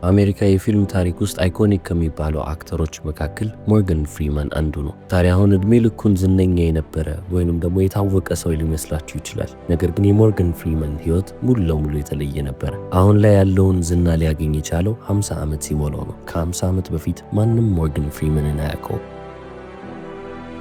አሜሪካ የፊልም ታሪክ ውስጥ አይኮኒክ ከሚባሉ አክተሮች መካከል ሞርጋን ፍሪማን አንዱ ነው። ታዲያ አሁን እድሜ ልኩን ዝነኛ የነበረ ወይንም ደግሞ የታወቀ ሰው ሊመስላችሁ ይችላል። ነገር ግን የሞርጋን ፍሪማን ህይወት ሙሉ ለሙሉ የተለየ ነበረ። አሁን ላይ ያለውን ዝና ሊያገኝ የቻለው 50 ዓመት ሲሞላው ነው። ከ50 ዓመት በፊት ማንም ሞርጋን ፍሪማንን አያውቀውም።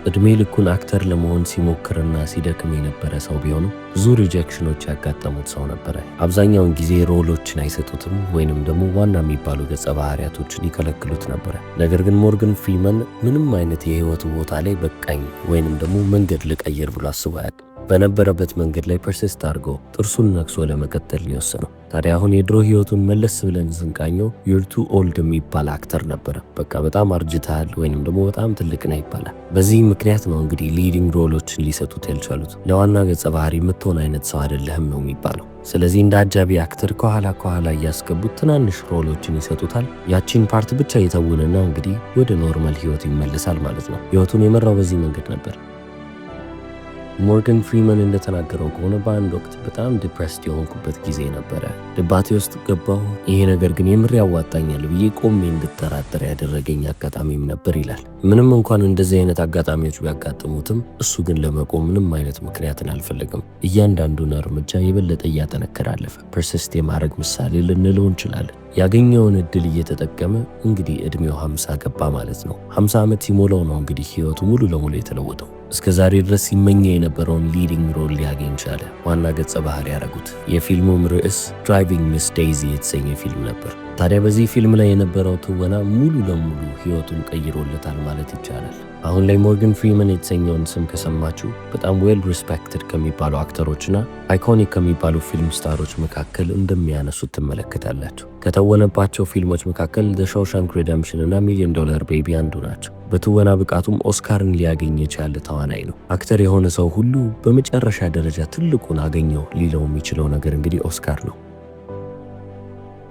እድሜ ልኩን አክተር ለመሆን ሲሞክርና ሲደክም የነበረ ሰው ቢሆንም ብዙ ሪጀክሽኖች ያጋጠሙት ሰው ነበረ። አብዛኛውን ጊዜ ሮሎችን አይሰጡትም ወይንም ደግሞ ዋና የሚባሉ ገጸ ባህሪያቶችን ይከለክሉት ነበረ። ነገር ግን ሞርጋን ፍሪማን ምንም አይነት የህይወቱ ቦታ ላይ በቃኝ ወይንም ደግሞ መንገድ ልቀይር ብሎ አስቦ አያውቅም። በነበረበት መንገድ ላይ ፐርሲስት አድርጎ ጥርሱን ነክሶ ለመቀጠል ሊወሰነው። ታዲያ አሁን የድሮ ህይወቱን መለስ ብለን ስንቃኘው ዩር ቱ ኦልድ የሚባል አክተር ነበረ። በቃ በጣም አርጅተሃል ወይንም ደግሞ በጣም ትልቅ ነህ ይባላል። በዚህ ምክንያት ነው እንግዲህ ሊዲንግ ሮሎችን ሊሰጡት ያልቻሉት። ለዋና ገጸ ባህሪ የምትሆን አይነት ሰው አይደለህም ነው የሚባለው። ስለዚህ እንደ አጃቢ አክተር ከኋላ እያስገቡት ትናንሽ ሮሎችን ይሰጡታል። ያቺን ፓርት ብቻ የተውንና እንግዲህ ወደ ኖርማል ህይወቱ ይመለሳል ማለት ነው። ህይወቱን የመራው በዚህ መንገድ ነበር። ሞርጋን ፍሪማን እንደተናገረው ከሆነ በአንድ ወቅት በጣም ዲፕሬስድ የሆንኩበት ጊዜ ነበረ። ድባቴ ውስጥ ገባሁ። ይሄ ነገር ግን የምር ያዋጣኛል ብዬ ቆሜ እንድጠራጠር ያደረገኝ አጋጣሚም ነበር ይላል። ምንም እንኳን እንደዚህ አይነት አጋጣሚዎች ቢያጋጥሙትም እሱ ግን ለመቆም ምንም አይነት ምክንያትን አልፈለግም። እያንዳንዱን እርምጃ የበለጠ እያጠነከረ አለፈ። ፐርሲስት የማድረግ ምሳሌ ልንለው እንችላለን። ያገኘውን እድል እየተጠቀመ እንግዲህ እድሜው 50 ገባ ማለት ነው። 50 ዓመት ሲሞላው ነው እንግዲህ ህይወቱ ሙሉ ለሙሉ የተለወጠው። እስከ ዛሬ ድረስ ሲመኘ የነበረውን ሊዲንግ ሮል ሊያገኝ ቻለ። ዋና ገጸ ባህሪ ያደረጉት። የፊልሙም ርዕስ ድራይቪንግ ሚስ ዴይዚ የተሰኘ ፊልም ነበር። ታዲያ በዚህ ፊልም ላይ የነበረው ትወና ሙሉ ለሙሉ ህይወቱን ቀይሮለታል ማለት ይቻላል። አሁን ላይ ሞርጋን ፍሪማን የተሰኘውን ስም ከሰማችሁ በጣም ዌል ሪስፔክትድ ከሚባሉ አክተሮችና አይኮኒክ ከሚባሉ ፊልም ስታሮች መካከል እንደሚያነሱት ትመለከታላችሁ። ከተወነባቸው ፊልሞች መካከል ዘ ሾውሻንክ ሪደምፕሽን እና ሚሊዮን ዶላር ቤቢ አንዱ ናቸው። በትወና ብቃቱም ኦስካርን ሊያገኝ የቻለ ተዋናይ ነው። አክተር የሆነ ሰው ሁሉ በመጨረሻ ደረጃ ትልቁን አገኘው ሊለው የሚችለው ነገር እንግዲህ ኦስካር ነው።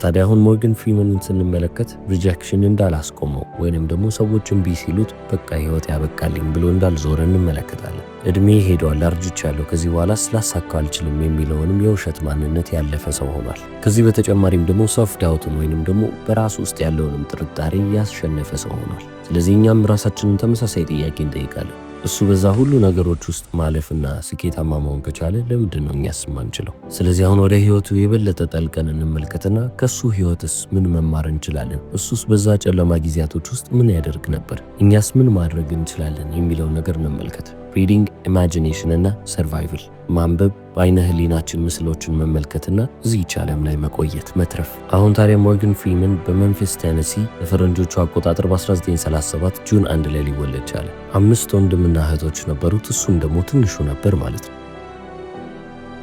ታዲያ አሁን ሞርጋን ፍሪማንን ስንመለከት ሪጀክሽን እንዳላስቆመው ወይንም ደግሞ ሰዎች እምቢ ሲሉት በቃ ህይወት ያበቃልኝ ብሎ እንዳልዞረ እንመለከታለን። እድሜ ሄዷል፣ አርጅቻለሁ፣ ከዚህ በኋላ ስላሳካው አልችልም የሚለውንም የውሸት ማንነት ያለፈ ሰው ሆኗል። ከዚህ በተጨማሪም ደግሞ ሰልፍ ዳውትን ወይንም ደግሞ በራሱ ውስጥ ያለውንም ጥርጣሬ ያስሸነፈ ሰው ሆኗል። ስለዚህ እኛም ራሳችንን ተመሳሳይ ጥያቄ እንጠይቃለን። እሱ በዛ ሁሉ ነገሮች ውስጥ ማለፍና ስኬታማ መሆን ከቻለ ለምንድን ነው እኛስ የማንችለው? ስለዚህ አሁን ወደ ህይወቱ የበለጠ ጠልቀን እንመልከትና ከሱ ህይወትስ ምን መማር እንችላለን? እሱስ በዛ ጨለማ ጊዜያቶች ውስጥ ምን ያደርግ ነበር? እኛስ ምን ማድረግ እንችላለን የሚለውን ነገር እንመልከት። ሪዲንግ፣ ኢማጂኔሽን እና ሰርቫይቫል። ማንበብ፣ በአይነ ህሊናችን ምስሎችን መመልከትና እዚህች ዓለም ላይ መቆየት፣ መትረፍ። አሁን ታዲያ ሞርጋን ፍሪማን በመንፊስ ቴነሲ በፈረንጆቹ አቆጣጠር በ1937 ጁን 1 ላይ ሊወለድ ቻለ። 5 ወንድምና እህቶች ነበሩት። እሱም ደግሞ ትንሹ ነበር ማለት ነው።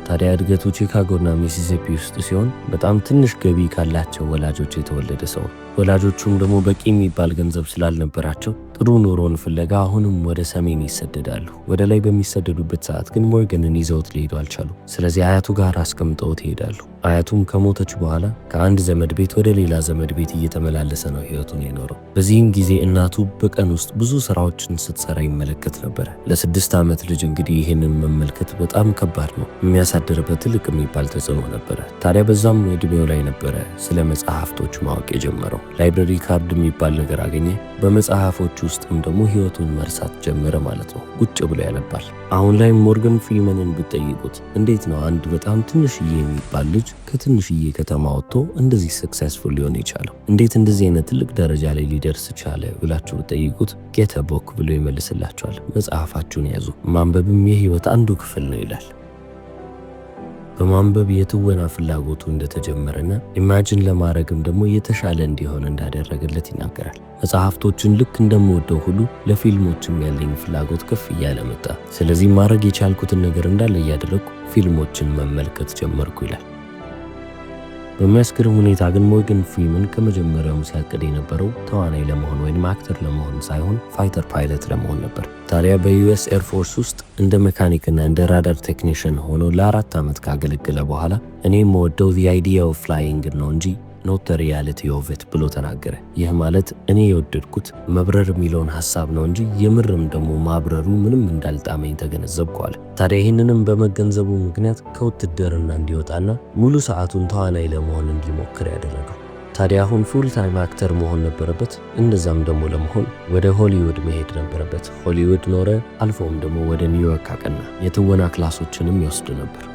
ታዲያ እድገቱ ቺካጎና ሚሲሲፒ ውስጥ ሲሆን በጣም ትንሽ ገቢ ካላቸው ወላጆች የተወለደ ሰው። ወላጆቹም ደግሞ በቂ የሚባል ገንዘብ ስላልነበራቸው ጥሩ ኑሮን ፍለጋ አሁንም ወደ ሰሜን ይሰደዳሉ። ወደ ላይ በሚሰደዱበት ሰዓት ግን ሞርጋንን ይዘውት ሊሄዱ አልቻሉ። ስለዚህ አያቱ ጋር አስቀምጠውት ይሄዳሉ። አያቱም ከሞተች በኋላ ከአንድ ዘመድ ቤት ወደ ሌላ ዘመድ ቤት እየተመላለሰ ነው ህይወቱን የኖረው። በዚህም ጊዜ እናቱ በቀን ውስጥ ብዙ ስራዎችን ስትሰራ ይመለከት ነበረ። ለ6 ዓመት ልጅ እንግዲህ ይህንን መመልከት በጣም ከባድ ነው። የሚያሳድርበት ትልቅ የሚባል ተጽዕኖ ነበረ። ታዲያ በዛም እድሜው ላይ ነበረ ስለ መጽሐፍቶች ማወቅ የጀመረው። ላይብረሪ ካርድ የሚባል ነገር አገኘ። በመጽሐፎች ውስጥም ደግሞ ህይወቱን መርሳት ጀመረ ማለት ነው። ቁጭ ብሎ ያነባል። አሁን ላይ ሞርጋን ፍሪማንን ብትጠይቁት እንዴት ነው አንድ በጣም ትንሽዬ የሚባል ልጅ ከትንሽዬ ከተማ ወጥቶ እንደዚህ ሰክሰስፉል ሊሆን የቻለው? እንዴት እንደዚህ አይነት ትልቅ ደረጃ ላይ ሊደርስ ቻለ ብላችሁ ብትጠይቁት ጌት አ ቡክ ብሎ ይመልስላችኋል። መጽሐፋችሁን ያዙ፣ ማንበብም የህይወት አንዱ ክፍል ነው ይላል። በማንበብ የትወና ፍላጎቱ እንደተጀመረና ኢማጂን ለማድረግም ደግሞ የተሻለ እንዲሆን እንዳደረገለት ይናገራል። መጽሐፍቶችን ልክ እንደምወደው ሁሉ ለፊልሞችም ያለኝ ፍላጎት ከፍ እያለ መጣ። ስለዚህ ማድረግ የቻልኩትን ነገር እንዳለ እያደረግኩ ፊልሞችን መመልከት ጀመርኩ ይላል። በሚያስገርም ሁኔታ ግን ሞርጋን ፍሪማን ከመጀመሪያውም ሲያቅድ የነበረው ተዋናይ ለመሆን ወይም አክተር ለመሆን ሳይሆን ፋይተር ፓይለት ለመሆን ነበር። ታዲያ በዩኤስ ኤርፎርስ ውስጥ እንደ ሜካኒክና እንደ ራዳር ቴክኒሽያን ሆኖ ለ4 ዓመት ካገለገለ በኋላ እኔ የምወደው the idea of flying ነው እንጂ not the reality of it ብሎ ተናገረ። ይህ ማለት እኔ የወደድኩት መብረር የሚለውን ሐሳብ ነው እንጂ የምርም ደግሞ ማብረሩ ምንም እንዳልጣመኝ ተገነዘብኩ አለ። ታዲያ ይህንንም በመገንዘቡ ምክንያት ከውትድርና እንዲወጣና ሙሉ ሰዓቱን ተዋናይ ለመሆን እንዲሞክር ያደረገው። ታዲያ አሁን ፉል ታይም አክተር መሆን ነበረበት። እንደዛም ደግሞ ለመሆን ወደ ሆሊውድ መሄድ ነበረበት። ሆሊውድ ኖረ፣ አልፎም ደግሞ ወደ ኒውዮርክ አቀና። የትወና ክላሶችንም ይወስድ ነበር።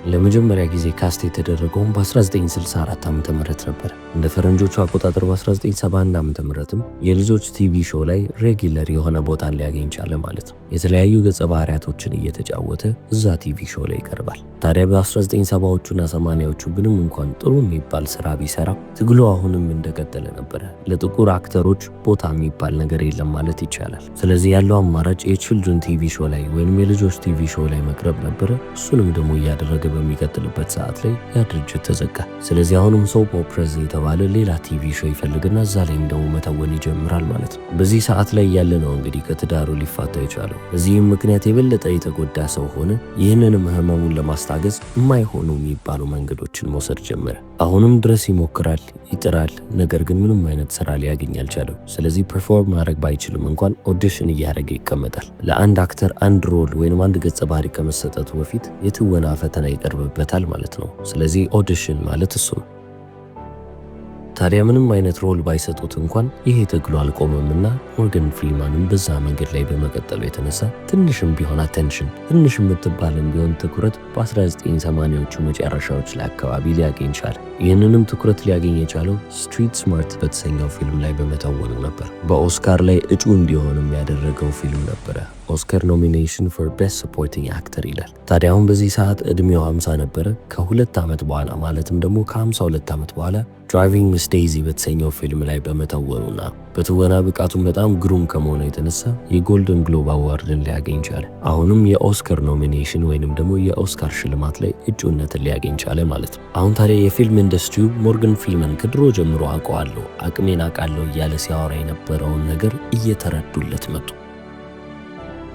ለመጀመሪያ ጊዜ ካስት የተደረገውም በ1964 ዓ.ም ነበር። እንደ ፈረንጆቹ አቆጣጠር በ1971 ዓ.ም የልጆች ቲቪ ሾው ላይ ሬጊለር የሆነ ቦታን ሊያገኝ ቻለ ማለት ነው። የተለያዩ ገጸ ባህሪያቶችን እየተጫወተ እዛ ቲቪ ሾው ላይ ይቀርባል። ታዲያ በ1970ዎቹና 80ዎቹ ምንም እንኳን ጥሩ የሚባል ስራ ቢሰራ ትግሉ አሁንም እንደቀጠለ ነበረ። ለጥቁር አክተሮች ቦታ የሚባል ነገር የለም ማለት ይቻላል። ስለዚህ ያለው አማራጭ የችልድረን ቲቪ ሾው ላይ ወይም የልጆች ቲቪ ሾው ላይ መቅረብ ነበረ። እሱንም ደግሞ እያደረገ በሚቀጥልበት ሰዓት ላይ ያ ድርጅት ተዘጋ። ስለዚህ አሁንም ሶፕ ኦፕራዝ የተባለ ሌላ ቲቪ ሾው ይፈልግና እዛ ላይም ደግሞ መተወን ይጀምራል ማለት ነው። በዚህ ሰዓት ላይ ያለ ነው እንግዲህ ከትዳሩ ሊፋታ የቻለው። በዚህም ምክንያት የበለጠ የተጎዳ ሰው ሆነ። ይህንንም ህመሙን ለማስታገዝ የማይሆኑ የሚባሉ መንገዶችን መውሰድ ጀመረ። አሁንም ድረስ ይሞክራል፣ ይጥራል። ነገር ግን ምንም አይነት ስራ ሊያገኝ አልቻለም። ስለዚህ ፐርፎርም ማድረግ ባይችልም እንኳን ኦዲሽን እያደረገ ይቀመጣል። ለአንድ አክተር አንድ ሮል ወይም አንድ ገጸ ባህሪ ከመሰጠቱ በፊት የትወና ፈተና ይቀርብበታል ማለት ነው። ስለዚህ ኦዲሽን ማለት እሱ ነው። ታዲያ ምንም አይነት ሮል ባይሰጡት እንኳን ይሄ ትግሉ አልቆመምና ሞርጋን ፍሪማንም በዛ መንገድ ላይ በመቀጠሉ የተነሳ ትንሽም ቢሆን አቴንሽን፣ ትንሽ የምትባልም ቢሆን ትኩረት በ1980ዎቹ መጨረሻዎች ላይ አካባቢ ሊያገኝ ቻለ። ይህንንም ትኩረት ሊያገኝ የቻለው ስትሪት ስማርት በተሰኘው ፊልም ላይ በመተወኑ ነበር። በኦስካር ላይ እጩ እንዲሆንም ያደረገው ፊልም ነበረ። ኦስካር ኖሚኔሽን ፎር ቤስት ሰፖርቲንግ አክተር ይላል። ታዲያ አሁን በዚህ ሰዓት እድሜው 50 ነበረ። ከ2 ዓመት በኋላ ማለትም ደግሞ ከ52 ዓመት በኋላ ድራይቪንግ ሚስ ዴይዚ በተሰኘው ፊልም ላይ በመተወኑና በትወና ብቃቱም በጣም ግሩም ከመሆኑ የተነሳ የጎልደን ግሎብ አዋርድን ሊያገኝ ቻለ። አሁንም የኦስካር ኖሚኔሽን ወይንም ደግሞ የኦስካር ሽልማት ላይ እጩነትን ሊያገኝ ቻለ ማለት ነው። አሁን ታዲያ የፊልም ኢንዱስትሪው ሞርጋን ፍሪመን ከድሮ ጀምሮ አውቀዋለሁ፣ አቅሜን አውቃለሁ እያለ ሲያወራ የነበረውን ነገር እየተረዱለት መጡ።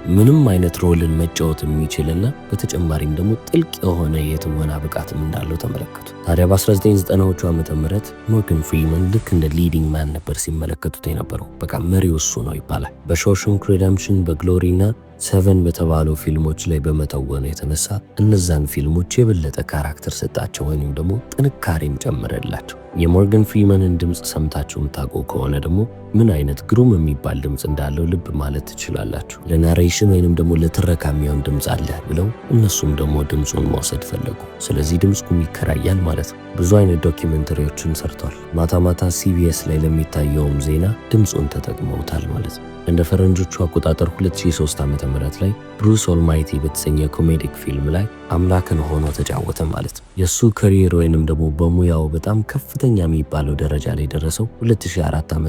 ምንም አይነት ሮልን መጫወት የሚችልና በተጨማሪም ደግሞ ጥልቅ የሆነ የትወና ብቃትም እንዳለው ተመለከቱ። ታዲያ በ1990ዎቹ ዓመተ ምህረት ሞርጋን ፍሪመን ልክ እንደ ሊዲንግ ማን ነበር ሲመለከቱት የነበረው። በቃ መሪው እሱ ነው ይባላል። በሾሻንክ ሪደምፕሽን፣ በግሎሪና ሰቨን በተባሉ ፊልሞች ላይ በመተወኑ የተነሳ እነዛን ፊልሞች የበለጠ ካራክተር ሰጣቸው ወይም ደግሞ ጥንካሬም ጨመረላቸው። የሞርጋን ፍሪመንን ድምፅ ሰምታችሁ የምታውቁ ከሆነ ደግሞ ምን አይነት ግሩም የሚባል ድምፅ እንዳለው ልብ ማለት ትችላላችሁ። ለናሬሽን ወይንም ደግሞ ለትረካ የሚሆን ድምፅ አለ ብለው እነሱም ደግሞ ድምፁን መውሰድ ፈለጉ። ስለዚህ ድምፁም ይከራያል ማለት ነው። ብዙ አይነት ዶኪመንተሪዎችን ሰርቷል። ማታ ማታ ሲቢኤስ ላይ ለሚታየውም ዜና ድምፁን ተጠቅመውታል ማለት ነው። እንደ ፈረንጆቹ አቆጣጠር 2003 ዓ.ም ላይ ብሩስ ኦልማይቲ በተሰኘ ኮሜዲክ ፊልም ላይ አምላክን ሆኖ ተጫወተ ማለት ነው። የሱ ካሪየር ወይንም ደግሞ በሙያው በጣም ከፍተኛ የሚባለው ደረጃ ላይ ደረሰው 2004 ዓ.ም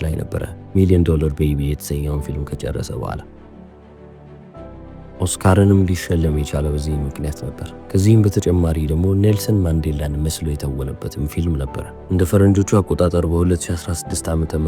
ላይ ነበረ። ሚሊዮን ዶላር ቤቢ የተሰኘውን ፊልም ከጨረሰ በኋላ ኦስካርንም ሊሸለም የቻለው በዚህ ምክንያት ነበር። ከዚህም በተጨማሪ ደግሞ ኔልሰን ማንዴላን መስሎ የተወነበትም ፊልም ነበረ። እንደ ፈረንጆቹ አቆጣጠር በ2016 ዓ.ም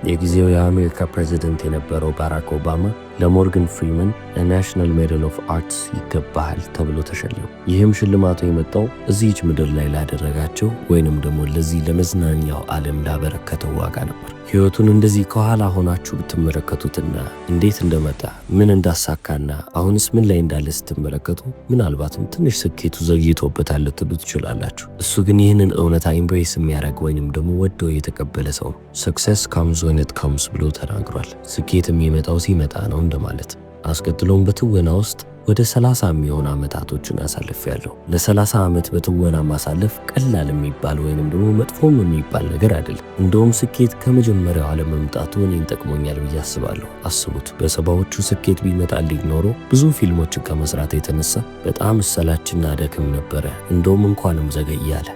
የጊዜው የአሜሪካ ፕሬዚደንት የነበረው ባራክ ኦባማ ለሞርጋን ፍሪመን ናሽናል ሜዳል ኦፍ አርትስ ይገባሃል ተብሎ ተሸለመ። ይህም ሽልማቱ የመጣው እዚህች ምድር ላይ ላደረጋቸው ወይንም ደግሞ ለዚህ ለመዝናኛው ዓለም ላበረከተው ዋጋ ነበር። ሕይወቱን እንደዚህ ከኋላ ሆናችሁ ብትመለከቱትና እንዴት እንደመጣ ምን እንዳሳካና አሁንስ ምን ላይ እንዳለ ስትመለከቱ ምናልባትም ትንሽ ስኬቱ ዘግይቶበታል ልትሉ ትችላላችሁ። እሱ ግን ይህንን እውነታ ኢምብሬስ የሚያደርግ ወይንም ደግሞ ወዶ የተቀበለ ሰው ነው። ሰክሰስ ካምስ ዌን ኢት ካምስ ብሎ ተናግሯል። ስኬት የሚመጣው ሲመጣ ነው እንደማለት። አስከትሎም በትወና ውስጥ ወደ 30 የሚሆኑ ዓመታቶችን አሳልፌያለሁ። ለ30 ዓመት በትወና ማሳለፍ ቀላል የሚባል ወይንም ደግሞ መጥፎም የሚባል ነገር አይደለም። እንደውም ስኬት ከመጀመሪያው አለመምጣቱ እኔን ጠቅሞኛል ብዬ አስባለሁ። አስቡት፣ በሰባዎቹ ስኬት ቢመጣልኝ ኖሮ ብዙ ፊልሞችን ከመስራት የተነሳ በጣም እሰላችና ደክም ነበረ። እንደውም እንኳንም ዘገየ አለ።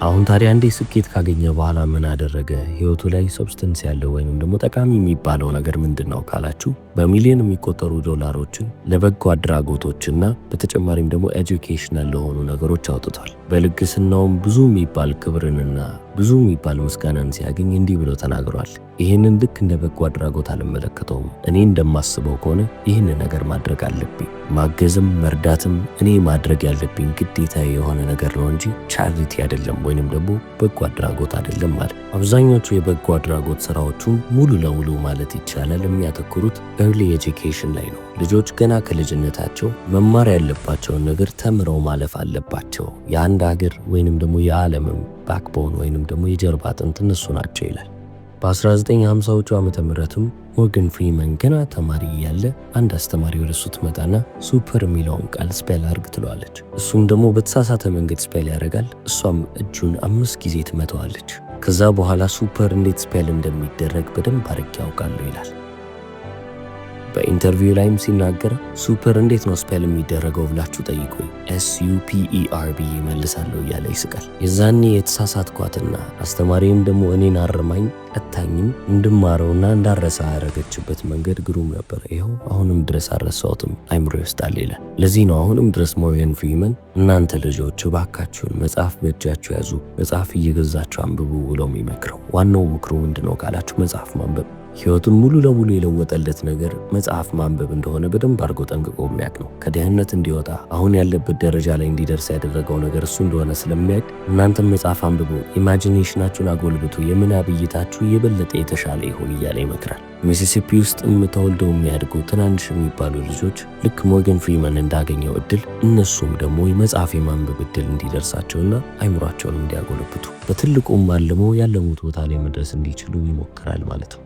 አሁን ታዲያ እንዴ ስኬት ካገኘ በኋላ ምን አደረገ? ህይወቱ ላይ ሰብስታንስ ያለው ወይንም ደግሞ ጠቃሚ የሚባለው ነገር ምንድነው ካላችሁ በሚሊዮን የሚቆጠሩ ዶላሮችን ለበጎ አድራጎቶችና በተጨማሪም ደግሞ ኤጁኬሽናል ለሆኑ ነገሮች አውጥቷል። በልግስናውም ብዙ የሚባል ክብርንና ብዙ የሚባል ምስጋናን ሲያገኝ እንዲህ ብሎ ተናግሯል። ይህንን ልክ እንደ በጎ አድራጎት አልመለከተውም። እኔ እንደማስበው ከሆነ ይህንን ነገር ማድረግ አለብኝ። ማገዝም መርዳትም እኔ ማድረግ ያለብኝ ግዴታ የሆነ ነገር ነው እንጂ ቻሪቲ አይደለም ወይንም ደግሞ በጎ አድራጎት አይደለም ማለት። አብዛኞቹ የበጎ አድራጎት ስራዎቹ ሙሉ ለሙሉ ማለት ይቻላል የሚያተኩሩት ኤርሊ ኤጁኬሽን ላይ ነው። ልጆች ገና ከልጅነታቸው መማር ያለባቸውን ነገር ተምረው ማለፍ አለባቸው። የአንድ ሀገር ወይንም ደግሞ የዓለምም ባክቦን ወይንም ደግሞ የጀርባ አጥንት እነሱ ናቸው ይላል። በ1950ዎቹ ዓመተ ምህረትም ሞርጋን ፍሪመን ገና ተማሪ እያለ አንድ አስተማሪ ወደ እሱ ትመጣና ሱፐር የሚለውን ቃል ስፔል አርግ ትለዋለች። እሱም ደግሞ በተሳሳተ መንገድ ስፔል ያደርጋል። እሷም እጁን 5 ጊዜ ትመታዋለች። ከዛ በኋላ ሱፐር እንዴት ስፔል እንደሚደረግ በደንብ አርጌ ያውቃለሁ ይላል። በኢንተርቪው ላይም ሲናገር ሱፐር እንዴት ነው ስፔል የሚደረገው ብላችሁ ጠይቁኝ SUPER ብዬ መልሳለሁ እያለ ይስቃል። የዛኔ የተሳሳትኳትና አስተማሪም ደግሞ እኔን አርማኝ ቀጣኝም እንድማረውና እንዳረሳ ያደረገችበት መንገድ ግሩም ነበር። ይኸው አሁንም ድረስ አልረሳሁትም፣ አይምሮ ይወስዳል ይላል። ለዚህ ነው አሁንም ድረስ ሞርጋን ፍሪመን እናንተ ልጆች እባካችሁን መጽሐፍ በእጃችሁ ያዙ፣ መጽሐፍ እየገዛችሁ አንብቡ ብሎ የሚመክረው። ዋናው ምክሩ ምንድነው ካላችሁ መጽሐፍ ማንበብ። ሕይወቱን ሙሉ ለሙሉ የለወጠለት ነገር መጽሐፍ ማንበብ እንደሆነ በደንብ አድርጎ ጠንቅቆ የሚያውቅ ነው። ከድህነት እንዲወጣ አሁን ያለበት ደረጃ ላይ እንዲደርስ ያደረገው ነገር እሱ እንደሆነ ስለሚያውቅ እናንተም መጽሐፍ አንብቡ፣ ኢማጂኔሽናችሁን አጎልብቱ፣ የምናብ እይታችሁ የበለጠ የተሻለ ይሁን እያለ ይመክራል። ሚሲሲፒ ውስጥ ተወልደው የሚያድጉ ትናንሽ የሚባሉ ልጆች ልክ ሞርጋን ፍሪመን እንዳገኘው እድል እነሱም ደግሞ የመጽሐፍ የማንበብ እድል እንዲደርሳቸውና አይምሯቸውን እንዲያጎለብቱ በትልቁም አልሞ ያለሙት ቦታ ላይ መድረስ እንዲችሉ ይሞክራል ማለት ነው።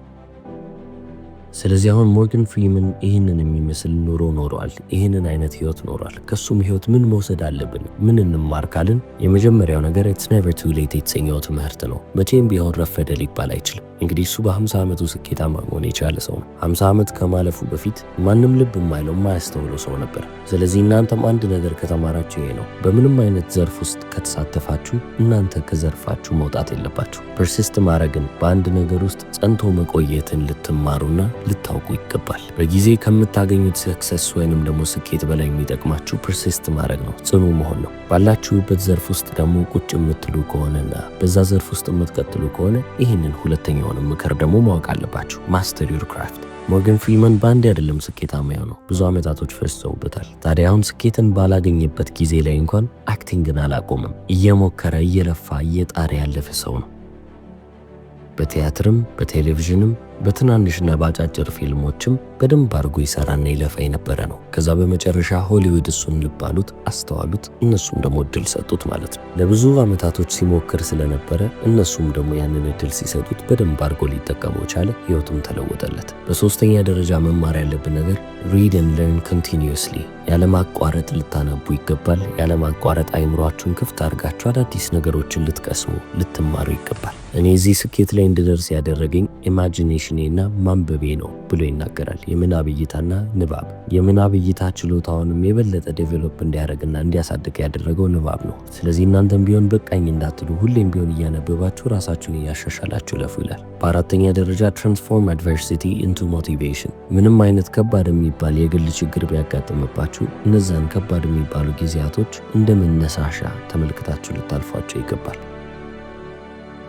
ስለዚህ አሁን ሞርጋን ፍሪመን ይህንን የሚመስል ኑሮ ኖሯል። ይህንን አይነት ህይወት ኖሯል። ከሱም ህይወት ምን መውሰድ አለብን? ምን እንማር ካልን የመጀመሪያው ነገር ኢትስ ኔቨር ቱ ሌት የተሰኘው ትምህርት ነው። መቼም ቢሆን ረፈደ ሊባል አይችልም። እንግዲህ እሱ በ50 ዓመቱ ስኬታማ መሆን የቻለ ሰው ነው። 50 ዓመት ከማለፉ በፊት ማንም ልብ የማይለው የማያስተውለው ሰው ነበር። ስለዚህ እናንተም አንድ ነገር ከተማራችሁ ይሄ ነው። በምንም አይነት ዘርፍ ውስጥ ከተሳተፋችሁ እናንተ ከዘርፋችሁ መውጣት የለባችሁ። ፐርሲስት ማድረግን በአንድ ነገር ውስጥ ጸንቶ መቆየትን ልትማሩና ልታውቁ ይገባል። በጊዜ ከምታገኙት ሰክሰስ ወይንም ደግሞ ስኬት በላይ የሚጠቅማችሁ ፐርሲስት ማድረግ ነው፣ ጽኑ መሆን ነው። ባላችሁበት ዘርፍ ውስጥ ደግሞ ቁጭ የምትሉ ከሆነና በዛ ዘርፍ ውስጥ የምትቀጥሉ ከሆነ ይህንን ሁለተኛውን ምክር ደግሞ ማወቅ አለባችሁ። ማስተር ዩር ክራፍት። ሞርጋን ፍሪመን በአንድ አይደለም ስኬታማ የሆነው፣ ብዙ ዓመታቶች ፈጅተውበታል። ታዲያ አሁን ስኬትን ባላገኘበት ጊዜ ላይ እንኳን አክቲንግን አላቆመም። እየሞከረ እየለፋ እየጣረ ያለፈ ሰው ነው። በቲያትርም በቴሌቪዥንም በትናንሽና በአጫጭር ፊልሞችም በደንብ አድርጎ ይሰራና ይለፋ የነበረ ነው። ከዛ በመጨረሻ ሆሊውድ እሱን ልብ አሉት፣ አስተዋሉት፣ እነሱም ደግሞ እድል ሰጡት ማለት ነው። ለብዙ ዓመታቶች ሲሞክር ስለነበረ እነሱም ደግሞ ያንን እድል ሲሰጡት በደንብ አድርጎ ሊጠቀመው ቻለ። ህይወቱም ተለወጠለት። በሶስተኛ ደረጃ መማር ያለብን ነገር ሪድ ኤንድ ለርን ኮንቲኒዩስሊ፣ ያለማቋረጥ ልታነቡ ይገባል። ያለማቋረጥ አይምሯችሁን ክፍት አድርጋችሁ አዳዲስ ነገሮችን ልትቀስሙ ልትማሩ ይገባል። እኔ እዚህ ስኬት ላይ እንድደርስ ያደረገኝ ኢማጂኔሽኔና ማንበቤ ነው ብሎ ይናገራል። የምናብ እይታና ንባብ። የምናብ እይታ ችሎታውንም የበለጠ ዴቨሎፕ እንዲያደርግና እንዲያሳድግ ያደረገው ንባብ ነው። ስለዚህ እናንተም ቢሆን በቃኝ እንዳትሉ ሁሌም ቢሆን እያነበባችሁ ራሳችሁን እያሻሻላችሁ ለፉ ይላል። በአራተኛ ደረጃ ትራንስፎርም አድቨርሲቲ ኢንቱ ሞቲቬሽን። ምንም አይነት ከባድ የሚባል የግል ችግር ቢያጋጥምባችሁ እነዛን ከባድ የሚባሉ ጊዜያቶች እንደ መነሳሻ ተመልክታችሁ ልታልፏቸው ይገባል።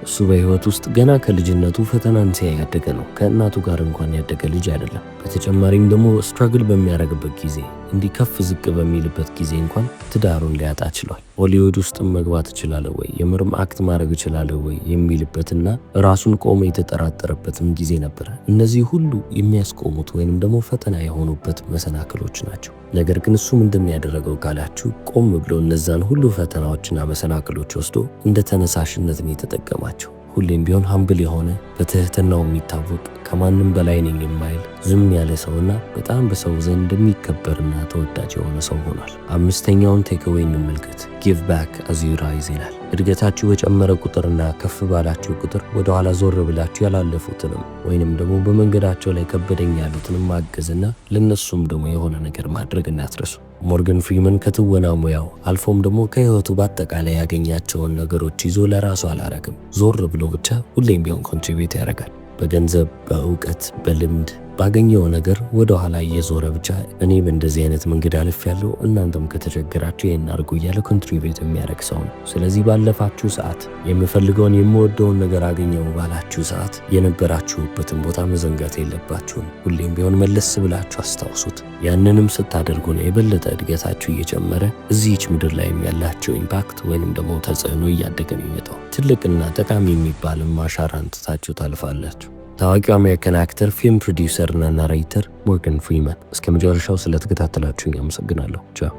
እሱ በህይወት ውስጥ ገና ከልጅነቱ ፈተናን ሲያይ ያደገ ነው። ከእናቱ ጋር እንኳን ያደገ ልጅ አይደለም። በተጨማሪም ደግሞ ስትራግል በሚያደርግበት ጊዜ እንዲህ ከፍ ዝቅ በሚልበት ጊዜ እንኳን ትዳሩን ሊያጣ ችሏል። ሆሊውድ ውስጥም መግባት እችላለሁ ወይ፣ የምርም አክት ማድረግ እችላለሁ ወይ የሚልበትና ራሱን ቆመ የተጠራጠረበትም ጊዜ ነበረ። እነዚህ ሁሉ የሚያስቆሙት ወይንም ደግሞ ፈተና የሆኑበት መሰናክሎች ናቸው። ነገር ግን እሱ ምንድን ያደረገው ካላችሁ ቆም ብሎ እነዛን ሁሉ ፈተናዎችና መሰናክሎች ወስዶ እንደ ተነሳሽነትን የተጠቀማቸው። ሁሌም ቢሆን ሀምብል የሆነ በትህትናው የሚታወቅ ከማንም በላይ ነኝ የማይል ዝም ያለ ሰውና በጣም በሰው ዘንድ የሚከበርና ተወዳጅ የሆነ ሰው ሆኗል። አምስተኛውን ቴክዌይ እንመልከት። ጊቭ ባክ አዝ ዩ ራይዝ ይላል። እድገታችሁ በጨመረ ቁጥርና ከፍ ባላችሁ ቁጥር ወደኋላ ዞር ብላችሁ ያላለፉትንም ወይንም ደግሞ በመንገዳቸው ላይ ከበደኝ ያሉትንም ማገዝና ለነሱም ደግሞ የሆነ ነገር ማድረግ እንዳትረሱ። ሞርጋን ፍሪመን ከትወና ሙያው አልፎም ደግሞ ከህይወቱ በአጠቃላይ ያገኛቸውን ነገሮች ይዞ ለራሱ አላረግም። ዞር ብሎ ብቻ ሁሌም ቢሆን ኮንትሪቢዩት ያደርጋል። በገንዘብ፣ በእውቀት፣ በልምድ ባገኘው ነገር ወደ ኋላ እየዞረ ብቻ እኔ በእንደዚህ አይነት መንገድ አልፍ ያለው እናንተም ከተቸገራችሁ ይህን አድርጉ እያለ ኮንትሪቢዩት የሚያደርግ ሰው ነው። ስለዚህ ባለፋችሁ ሰዓት የምፈልገውን የምወደውን ነገር አገኘው ባላችሁ ሰዓት የነበራችሁበትን ቦታ መዘንጋት የለባችሁም። ሁሌም ቢሆን መለስ ብላችሁ አስታውሱት። ያንንም ስታደርጉ ነው የበለጠ እድገታችሁ እየጨመረ እዚህች ምድር ላይ ያላቸው ኢምፓክት ወይንም ደግሞ ተጽዕኖ እያደገ የሚመጣው። ትልቅና ጠቃሚ የሚባልም አሻራን ትታችሁ ታልፋላችሁ። ታዋቂው አሜሪካን አክተር፣ ፊልም ፕሮዲውሰር እና ናሬተር ሞርጋን ፍሪማን። እስከ መጨረሻው ስለተከታተላችሁኝ አመሰግናለሁ። ቻው።